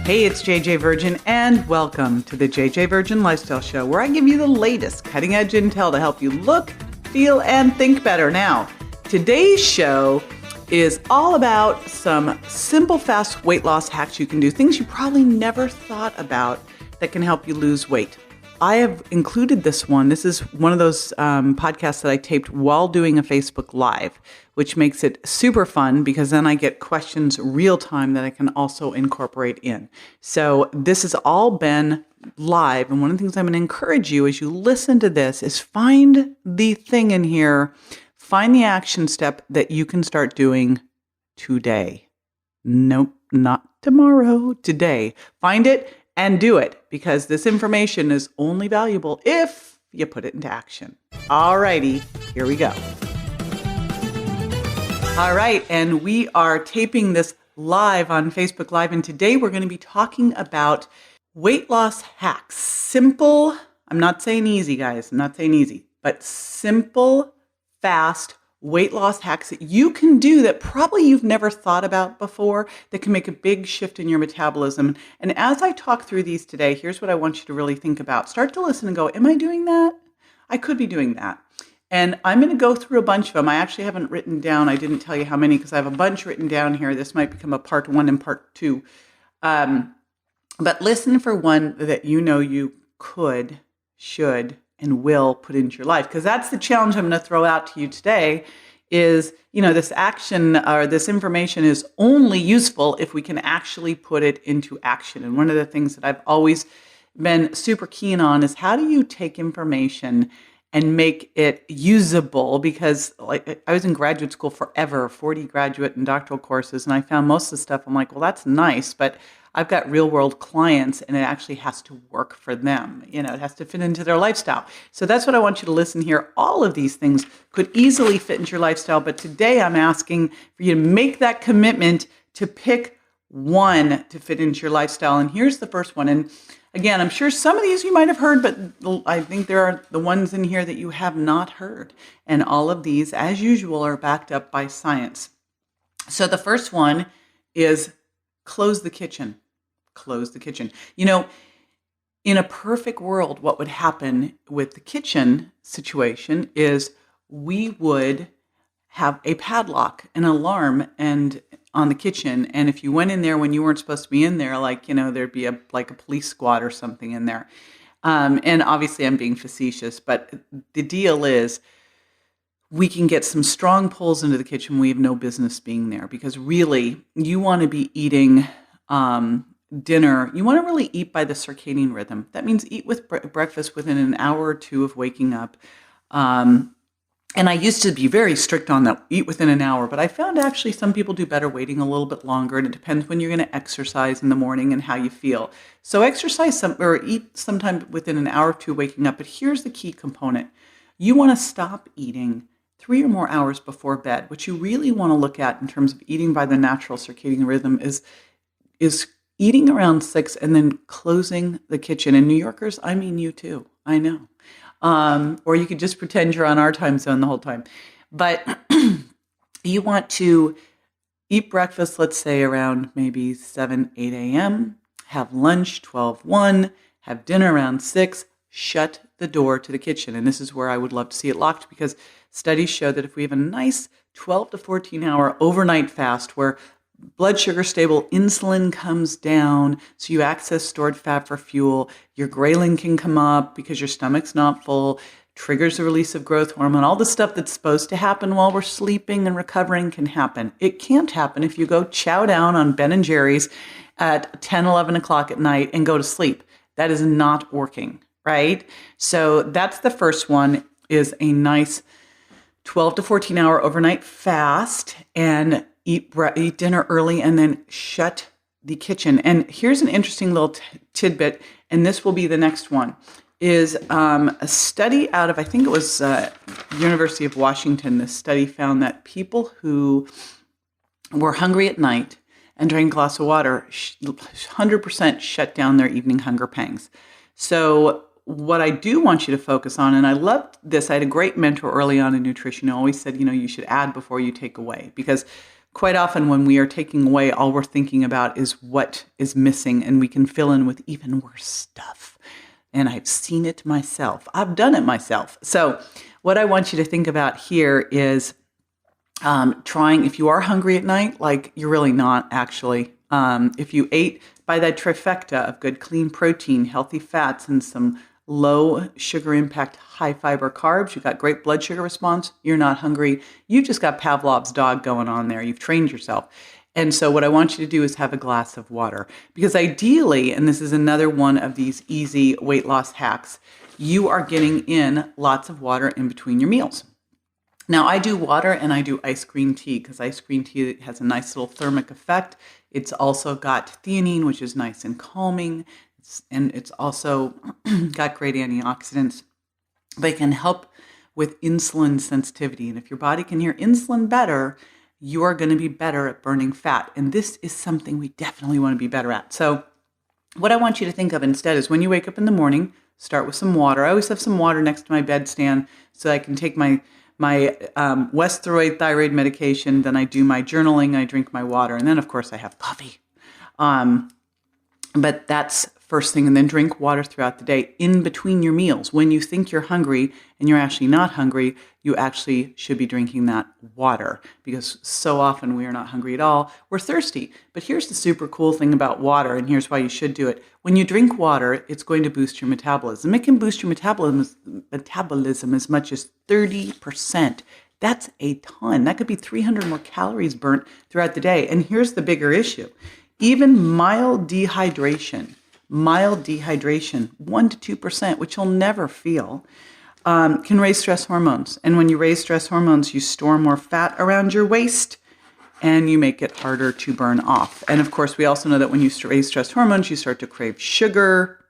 Hey, it's JJ Virgin, and welcome to the JJ Virgin Lifestyle Show, where I give you the latest cutting-edge intel to help you look, feel, and think better. Now, today's show is all about some simple, fast weight loss hacks you can do, things you probably never thought about that can help you lose weight. I have included this one. This is one of those podcasts that I taped while doing a Facebook Live, which makes it super fun because then I get questions real time that I can also incorporate in. So this has all been live. And one of the things I'm going to encourage you as you listen to this is find the thing in here, find the action step that you can start doing today. Nope, not tomorrow, today. Find it and do it, because this information is only valuable if you put it into action. Alrighty, here we go. All right, and we are taping this live on Facebook Live, and today we're going to be talking about weight loss hacks. Simple, I'm not saying easy, guys, I'm not saying easy, but simple, fast weight loss hacks that you can do that probably you've never thought about before that can make a big shift in your metabolism. And as I talk through these today, here's what I want you to really think about. Start to listen and go, am I doing that? I could be doing that. And I'm going to go through a bunch of them. I actually haven't written down. I didn't tell you how many because I have a bunch written down here. This might become a part 1 and part 2. But listen for one that you know you could, should, and will put into your life. Because that's the challenge I'm going to throw out to you today is, this action or this information is only useful if we can actually put it into action. And one of the things that I've always been super keen on is how do you take information and make it usable? Because like I was in graduate school forever, 40 graduate and doctoral courses, and I found most of the stuff, I'm like, well, that's nice, but I've got real world clients and it actually has to work for them. It has to fit into their lifestyle. So that's what I want you to listen here. All of these things could easily fit into your lifestyle, but today I'm asking for you to make that commitment to pick one to fit into your lifestyle. And here's the first one. And again, I'm sure some of these you might have heard, but I think there are the ones in here that you have not heard. And all of these, as usual, are backed up by science. So the first one is close the kitchen. Close the kitchen. In a perfect world, what would happen with the kitchen situation is we would have a padlock, an alarm, and on the kitchen. And if you went in there when you weren't supposed to be in there, there'd be a police squad or something in there. And obviously I'm being facetious, but the deal is we can get some strong pulls into the kitchen. We have no business being there because really you want to be eating dinner. You want to really eat by the circadian rhythm. That means eat with breakfast within an hour or two of waking up. And I used to be very strict on that, eat within an hour, but I found actually some people do better waiting a little bit longer, and it depends when you're going to exercise in the morning and how you feel. So exercise or eat sometime within an hour or two waking up, but here's the key component. You want to stop eating 3 or more hours before bed. What you really want to look at in terms of eating by the natural circadian rhythm is eating around 6 and then closing the kitchen. And New Yorkers, I mean you too, I know. Or you could just pretend you're on our time zone the whole time. But you want to eat breakfast, let's say around maybe 7, 8 a.m., have lunch 12:01, have dinner around 6, shut the door to the kitchen. And this is where I would love to see it locked because studies show that if we have a nice 12 to 14 hour overnight fast where blood sugar stable, insulin comes down, so you access stored fat for fuel, your ghrelin can come up because your stomach's not full, triggers the release of growth hormone, all the stuff that's supposed to happen while we're sleeping and recovering can happen. It can't happen if you go chow down on Ben & Jerry's at 10, 11 o'clock at night and go to sleep. That is not working, right? So that's the first one, is a nice 12 to 14 hour overnight fast and eat dinner early and then shut the kitchen. And here's an interesting little tidbit, and this will be the next one, is a study out of, I think it was University of Washington. This study found that people who were hungry at night and drank a glass of water 100% shut down their evening hunger pangs. So what I do want you to focus on, and I loved this, I had a great mentor early on in nutrition who always said, you should add before you take away, because quite often when we are taking away, all we're thinking about is what is missing, and we can fill in with even worse stuff. And I've seen it myself. I've done it myself. So what I want you to think about here is trying, if you are hungry at night, like you're really not actually. If you ate by that trifecta of good, clean protein, healthy fats, and some low sugar impact, high fiber carbs, you've got great blood sugar response, you're not hungry. You just got Pavlov's dog going on there. You've trained yourself. And so what I want you to do is have a glass of water, because ideally, and this is another one of these easy weight loss hacks, you are getting in lots of water in between your meals. Now, I do water and I do iced green tea, because iced green tea has a nice little thermic effect. It's also got theanine, which is nice and calming. And it's also got great antioxidants. They can help with insulin sensitivity. And if your body can hear insulin better, you are going to be better at burning fat. And this is something we definitely want to be better at. So what I want you to think of instead is when you wake up in the morning, start with some water. I always have some water next to my bedstand so I can take my Westheroid thyroid medication. Then I do my journaling, I drink my water, and then of course I have coffee. But that's first thing, and then drink water throughout the day in between your meals. When you think you're hungry and you're actually not hungry, you actually should be drinking that water, because so often we are not hungry at all. We're thirsty. But here's the super cool thing about water, and here's why you should do it. When you drink water, it's going to boost your metabolism. It can boost your metabolism as much as 30%. That's a ton. That could be 300 more calories burnt throughout the day. And here's the bigger issue. Even mild dehydration, 1 to 2%, which you'll never feel, can raise stress hormones. And when you raise stress hormones, you store more fat around your waist and you make it harder to burn off. And of course, we also know that when you raise stress hormones, you start to crave sugar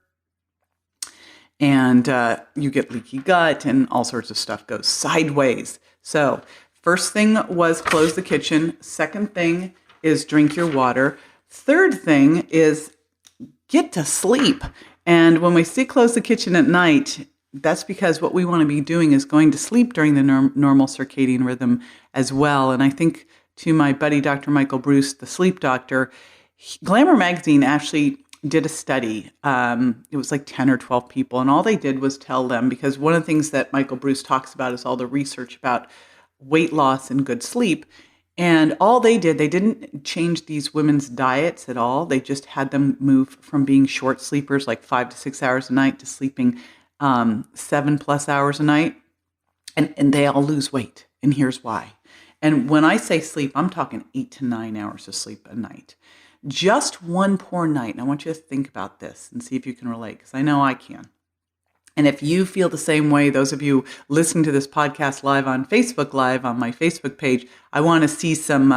and you get leaky gut and all sorts of stuff goes sideways. So first thing was close the kitchen. Second thing is drink your water. Third thing is get to sleep. And when we say close the kitchen at night, that's because what we want to be doing is going to sleep during the normal circadian rhythm as well. And I think to my buddy, Dr. Michael Bruce, the sleep doctor, Glamour magazine actually did a study. It was like 10 or 12 people. And all they did was tell them, because one of the things that Michael Bruce talks about is all the research about weight loss and good sleep. And all they did, they didn't change these women's diets at all. They just had them move from being short sleepers, like 5 to 6 hours a night, to sleeping 7+ hours a night. And they all lose weight. And here's why. And when I say sleep, I'm talking 8 to 9 hours of sleep a night. Just one poor night. And I want you to think about this and see if you can relate, because I know I can. And if you feel the same way, those of you listening to this podcast live on Facebook Live, on my Facebook page, I want to see some,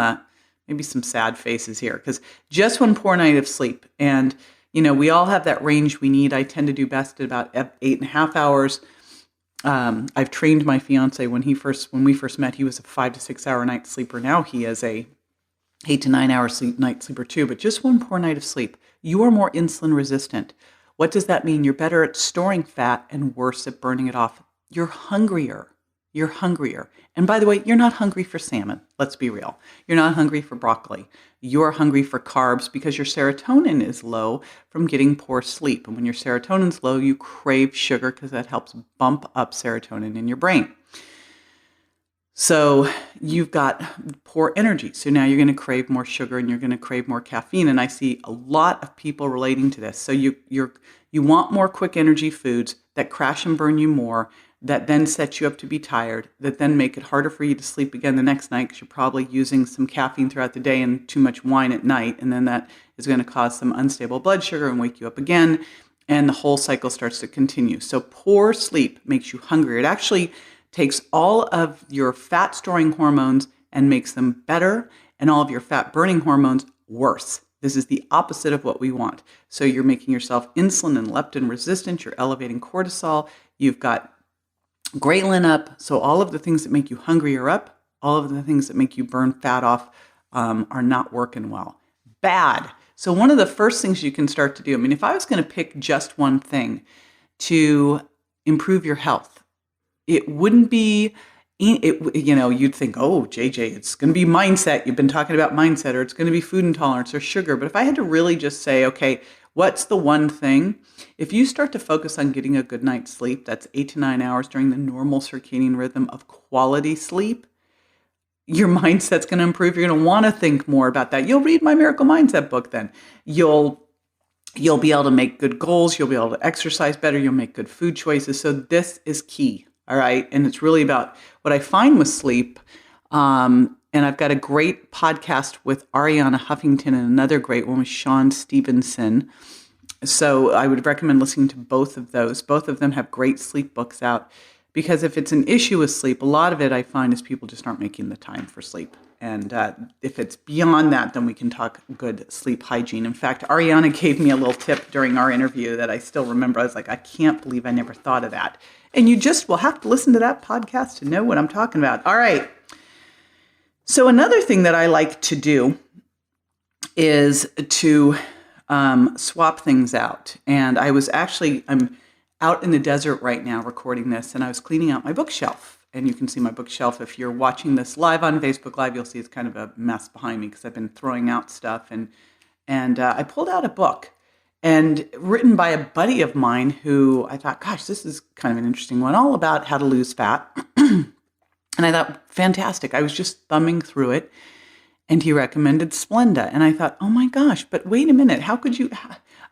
maybe some sad faces here, because just one poor night of sleep. And, you know, we all have that range we need. I tend to do best at about 8.5 hours. I've trained my fiance when we first met, he was a 5 to 6 hour night sleeper. Now he is a 8 to 9 hour night sleeper too, but just one poor night of sleep. You are more insulin resistant. What does that mean? You're better at storing fat and worse at burning it off. You're hungrier. And by the way, you're not hungry for salmon. Let's be real. You're not hungry for broccoli. You're hungry for carbs because your serotonin is low from getting poor sleep. And when your serotonin's low, you crave sugar because that helps bump up serotonin in your brain. So you've got poor energy. So now you're going to crave more sugar and you're going to crave more caffeine. And I see a lot of people relating to this. So you want more quick energy foods that crash and burn you more, that then set you up to be tired, that then make it harder for you to sleep again the next night because you're probably using some caffeine throughout the day and too much wine at night. And then that is going to cause some unstable blood sugar and wake you up again. And the whole cycle starts to continue. So poor sleep makes you hungry. It actually takes all of your fat storing hormones and makes them better, and all of your fat burning hormones worse. This is the opposite of what we want. So you're making yourself insulin and leptin resistant. You're elevating cortisol. You've got ghrelin up. So all of the things that make you hungry are up. All of the things that make you burn fat off are not working well. Bad. So one of the first things you can start to do, I mean, if I was going to pick just one thing to improve your health, it wouldn't be you'd think, oh, JJ, it's going to be mindset. You've been talking about mindset, or it's going to be food intolerance or sugar. But if I had to really just say, okay, what's the one thing? If you start to focus on getting a good night's sleep, that's 8 to 9 hours during the normal circadian rhythm of quality sleep, your mindset's going to improve. You're going to want to think more about that. You'll read my Miracle Mindset book then. You'll be able to make good goals. You'll be able to exercise better. You'll make good food choices. So this is key. All right. And it's really about what I find with sleep. And I've got a great podcast with Ariana Huffington and another great one with Sean Stevenson. So I would recommend listening to both of those. Both of them have great sleep books out, because if it's an issue with sleep, a lot of it I find is people just aren't making the time for sleep. And if it's beyond that, then we can talk good sleep hygiene. In fact, Ariana gave me a little tip during our interview that I still remember. I was like, I can't believe I never thought of that. And you just will have to listen to that podcast to know what I'm talking about. All right. So another thing that I like to do is to swap things out. And I'm out in the desert right now recording this, and I was cleaning out my bookshelf. And you can see my bookshelf. If you're watching this live on Facebook Live, you'll see it's kind of a mess behind me because I've been throwing out stuff. And I pulled out a book, and written by a buddy of mine who I thought, gosh, this is kind of an interesting one, all about how to lose fat. And I thought, fantastic. I was just thumbing through it, and he recommended Splenda. And I thought, oh my gosh, but wait a minute. How could you...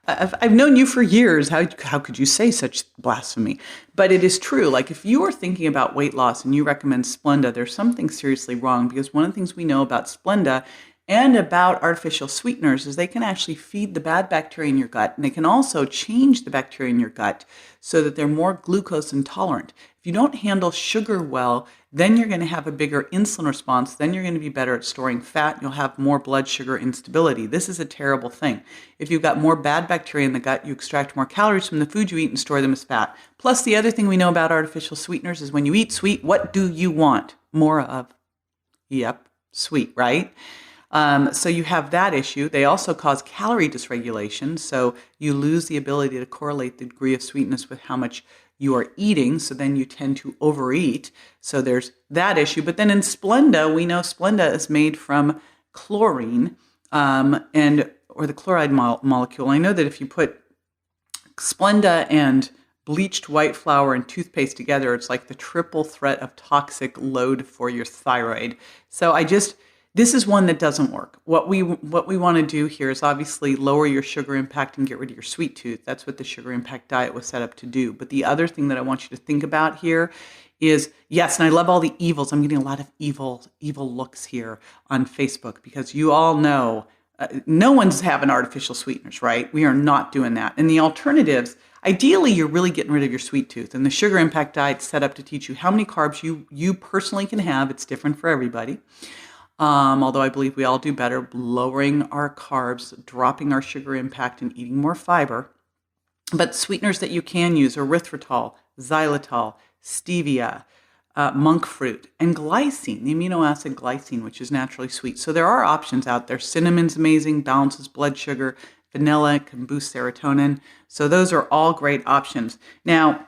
I've known you for years. How could you say such blasphemy? But it is true. Like, if you are thinking about weight loss and you recommend Splenda, there's something seriously wrong, because one of the things we know about Splenda and about artificial sweeteners is they can actually feed the bad bacteria in your gut, and they can also change the bacteria in your gut so that they're more glucose intolerant. If you don't handle sugar well, then you're going to have a bigger insulin response. Then you're going to be better at storing fat. You'll have more blood sugar instability. This is a terrible thing. If you've got more bad bacteria in the gut, you extract more calories from the food you eat and store them as fat. Plus, the other thing we know about artificial sweeteners is when you eat sweet, what do you want more of? Yep, sweet, right? So you have that issue. They also cause calorie dysregulation. So you lose the ability to correlate the degree of sweetness with how much you are eating. So then you tend to overeat. So there's that issue. But then in Splenda, we know Splenda is made from chlorine or the chloride molecule. I know that if you put Splenda and bleached white flour and toothpaste together, it's like the triple threat of toxic load for your thyroid. So this is one that doesn't work. What we want to do here is obviously lower your sugar impact and get rid of your sweet tooth. That's what the sugar impact diet was set up to do. But the other thing that I want you to think about here is, yes, and I love all the evils. I'm getting a lot of evil looks here on Facebook, because you all know no one's having artificial sweeteners, right? We are not doing that. And the alternatives, ideally, you're really getting rid of your sweet tooth. And the sugar impact diet's set up to teach you how many carbs you personally can have. It's different for everybody. Although I believe we all do better lowering our carbs, dropping our sugar impact, and eating more fiber. But sweeteners that you can use are erythritol, xylitol, stevia, monk fruit, and glycine, the amino acid glycine, which is naturally sweet. So there are options out there. Cinnamon's amazing, balances blood sugar. Vanilla can boost serotonin. So those are all great options. Now,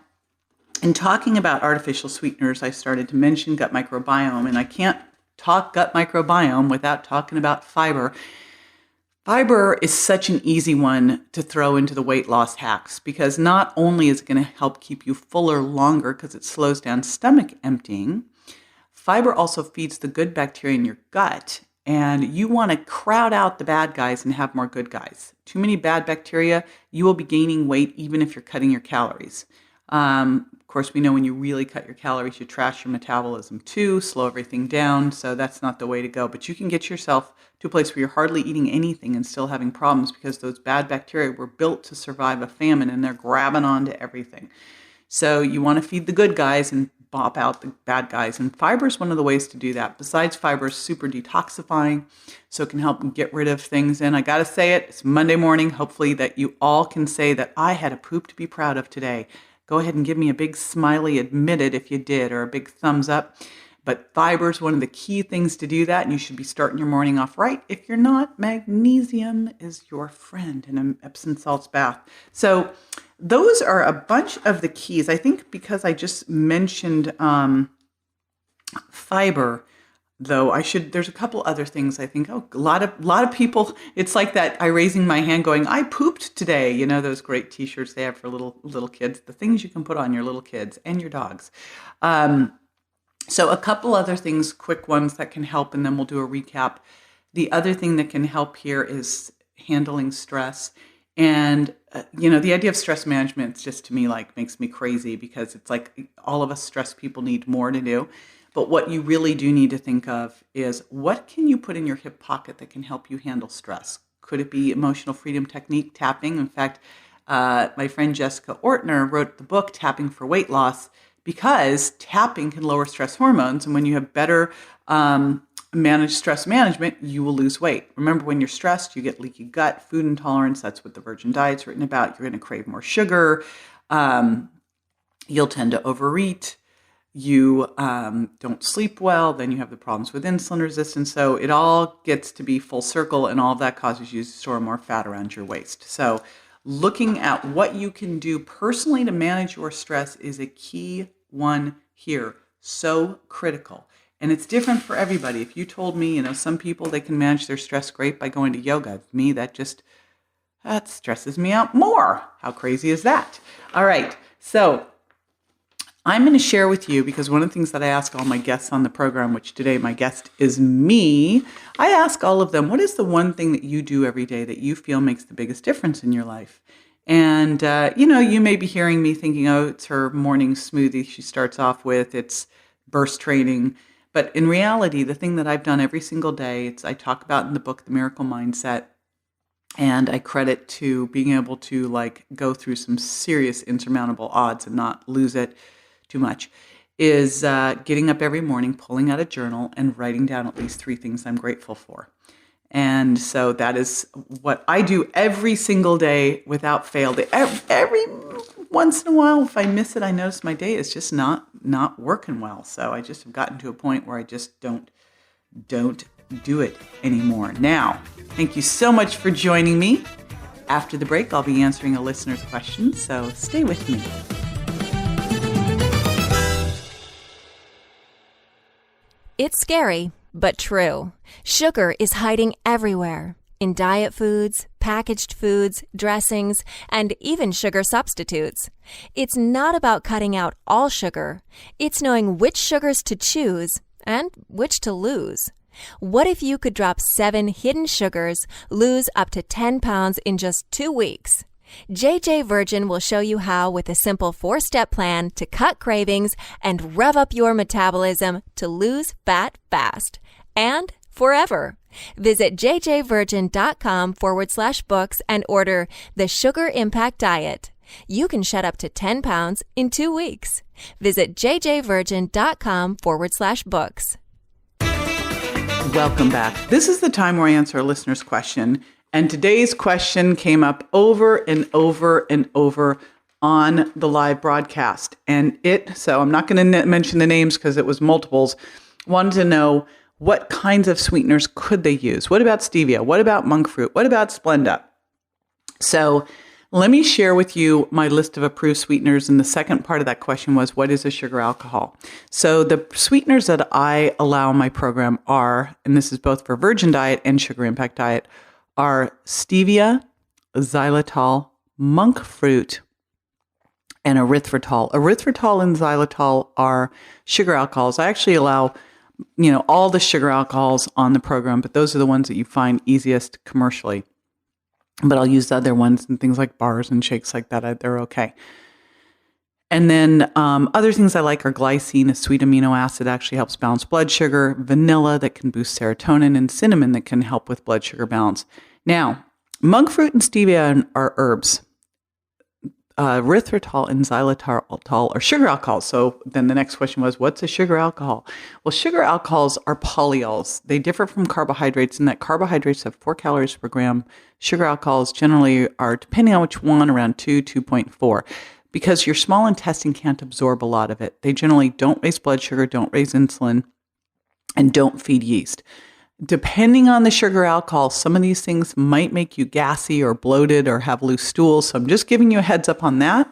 in talking about artificial sweeteners, I started to mention gut microbiome, and I can't talk gut microbiome without talking about fiber. Fiber is such an easy one to throw into the weight loss hacks, because not only is it going to help keep you fuller longer because it slows down stomach emptying, fiber also feeds the good bacteria in your gut, and you want to crowd out the bad guys and have more good guys. Too many bad bacteria, you will be gaining weight even if you're cutting your calories. Of course, we know when you really cut your calories, you trash your metabolism too, slow everything down. So that's not the way to go. But you can get yourself to a place where you're hardly eating anything and still having problems, because those bad bacteria were built to survive a famine, and they're grabbing onto everything. So you want to feed the good guys and bop out the bad guys. And fiber is one of the ways to do that. Besides, fiber is super detoxifying, so it can help get rid of things. And I got to say it's Monday morning. Hopefully that you all can say that I had a poop to be proud of today. Go ahead and give me a big smiley, admit it if you did, or a big thumbs up. But fiber is one of the key things to do that, and you should be starting your morning off right. If you're not, magnesium is your friend in an Epsom salts bath. So those are a bunch of the keys. I think because I just mentioned Fiber, though, there's a couple other things I think, a lot of people, it's like that, I raising my hand going, I pooped today. You know, those great t-shirts they have for little kids, the things you can put on your little kids and your dogs. So a couple other things, quick ones that can help, and then we'll do a recap. The other thing that can help here is handling stress. And, the idea of stress management just to me makes me crazy, because it's like all of us stress people need more to do. But what you really do need to think of is, what can you put in your hip pocket that can help you handle stress? Could it be emotional freedom technique, tapping? In fact, my friend Jessica Ortner wrote the book Tapping for Weight Loss, because tapping can lower stress hormones. And when you have better managed stress management, you will lose weight. Remember, when you're stressed, you get leaky gut, food intolerance. That's what the Virgin Diet's written about. You're going to crave more sugar. You'll tend to overeat. You don't sleep well. Then you have the problems with insulin resistance. So it all gets to be full circle, and all of that causes you to store more fat around your waist. So looking at what you can do personally to manage your stress is a key one here. So critical. And it's different for everybody. If you told me, some people, they can manage their stress great by going to yoga. Me, that stresses me out more. How crazy is that? All right. So I'm going to share with you, because one of the things that I ask all my guests on the program, which today my guest is me, I ask all of them, what is the one thing that you do every day that you feel makes the biggest difference in your life? And, you may be hearing me thinking, oh, it's her morning smoothie she starts off with, it's burst training. But in reality, the thing that I've done every single day, I talk about in the book, The Miracle Mindset, and I credit to being able to go through some serious insurmountable odds and not lose it too much, is getting up every morning, pulling out a journal, and writing down at least 3 things I'm grateful for. And so that is what I do every single day without fail. Every once in a while, if I miss it, I notice my day is just not working well. So I just have gotten to a point where I just don't do it anymore. Now, thank you so much for joining me. After the break, I'll be answering a listener's question, so stay with me. It's scary, but true. Sugar is hiding everywhere. In diet foods, packaged foods, dressings, and even sugar substitutes. It's not about cutting out all sugar. It's knowing which sugars to choose and which to lose. What if you could drop 7 hidden sugars, lose up to 10 pounds in just 2 weeks? JJ Virgin will show you how with a simple 4-step plan to cut cravings and rev up your metabolism to lose fat fast and forever. Visit jjvirgin.com/books and order the Sugar Impact Diet. You can shed up to 10 pounds in 2 weeks. Visit jjvirgin.com/books. Welcome back. This is the time where I answer a listener's question. And today's question came up over and over and over on the live broadcast. So I'm not going to mention the names because it was multiples, wanted to know what kinds of sweeteners could they use? What about stevia? What about monk fruit? What about Splenda? So let me share with you my list of approved sweeteners. And the second part of that question was, what is a sugar alcohol? So the sweeteners that I allow in my program are, and this is both for Virgin Diet and Sugar Impact Diet, are stevia, xylitol, monk fruit, and erythritol. Erythritol and xylitol are sugar alcohols. I actually allow, all the sugar alcohols on the program, but those are the ones that you find easiest commercially. But I'll use the other ones and things like bars and shakes like that. They're okay. And then other things I like are glycine, a sweet amino acid, actually helps balance blood sugar, vanilla that can boost serotonin, and cinnamon that can help with blood sugar balance. Now, monk fruit and stevia are herbs. Erythritol and xylitol are sugar alcohols. So then the next question was, what's a sugar alcohol? Well, sugar alcohols are polyols. They differ from carbohydrates in that carbohydrates have 4 calories per gram. Sugar alcohols generally are, depending on which one, around 2.4. Because your small intestine can't absorb a lot of it. They generally don't raise blood sugar, don't raise insulin, and don't feed yeast. Depending on the sugar alcohol, some of these things might make you gassy or bloated or have loose stools. So I'm just giving you a heads up on that.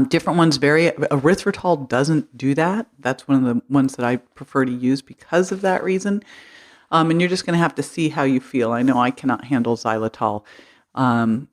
Different ones vary. Erythritol doesn't do that. That's one of the ones that I prefer to use because of that reason. And you're just going to have to see how you feel. I know I cannot handle xylitol,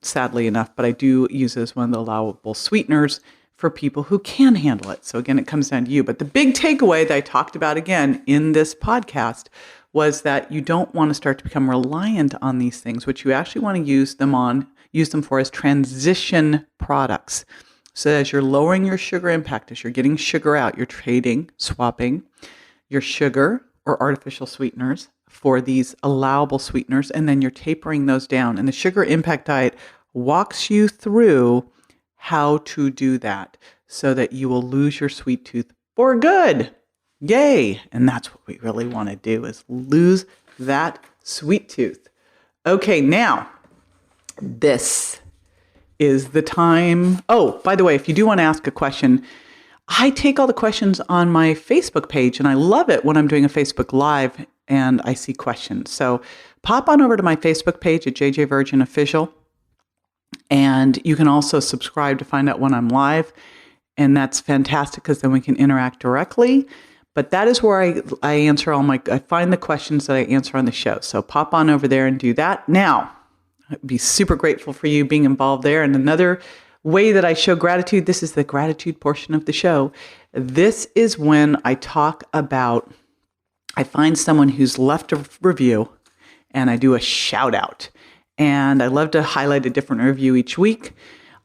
sadly enough, but I do use it as one of the allowable sweeteners for people who can handle it. So again, it comes down to you. But the big takeaway that I talked about again in this podcast was that you don't want to start to become reliant on these things. What you actually want to use them for as transition products. So as you're lowering your sugar impact, as you're getting sugar out, you're swapping your sugar or artificial sweeteners for these allowable sweeteners, and then you're tapering those down. And the sugar impact diet walks you through how to do that so that you will lose your sweet tooth for good. Yay! And that's what we really want to do, is lose that sweet tooth. Okay, now this is the time. Oh, by the way, if you do want to ask a question, I take all the questions on my Facebook page, and I love it when I'm doing a Facebook Live and I see questions. So pop on over to my Facebook page at JJ Virgin Official, and you can also subscribe to find out when I'm live, and that's fantastic because then we can interact directly. But that is where I answer I find the questions that I answer on the show. So pop on over there and do that. Now, I'd be super grateful for you being involved there. And another way that I show gratitude, this is the gratitude portion of the show. This is when I find someone who's left a review and I do a shout out. And I love to highlight a different review each week.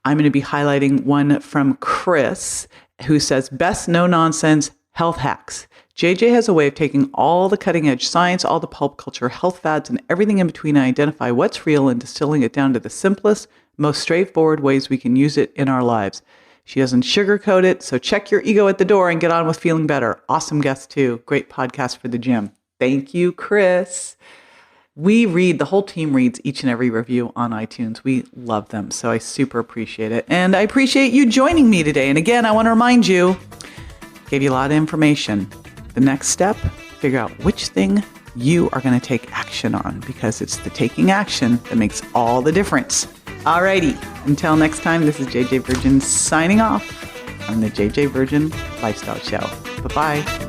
I'm going to be highlighting one from Chris, who says, best no-nonsense health hacks. JJ has a way of taking all the cutting-edge science, all the pulp culture, health fads, and everything in between, and identify what's real and distilling it down to the simplest, most straightforward ways we can use it in our lives. She doesn't sugarcoat it, so check your ego at the door and get on with feeling better. Awesome guest, too. Great podcast for the gym. Thank you, Chris. The whole team reads each and every review on iTunes. We love them, so I super appreciate it. And I appreciate you joining me today. And again, I want to remind you, gave you a lot of information. The next step, figure out which thing you are going to take action on, because it's the taking action that makes all the difference. Alrighty, until next time, this is JJ Virgin signing off on the JJ Virgin Lifestyle Show. Bye-bye.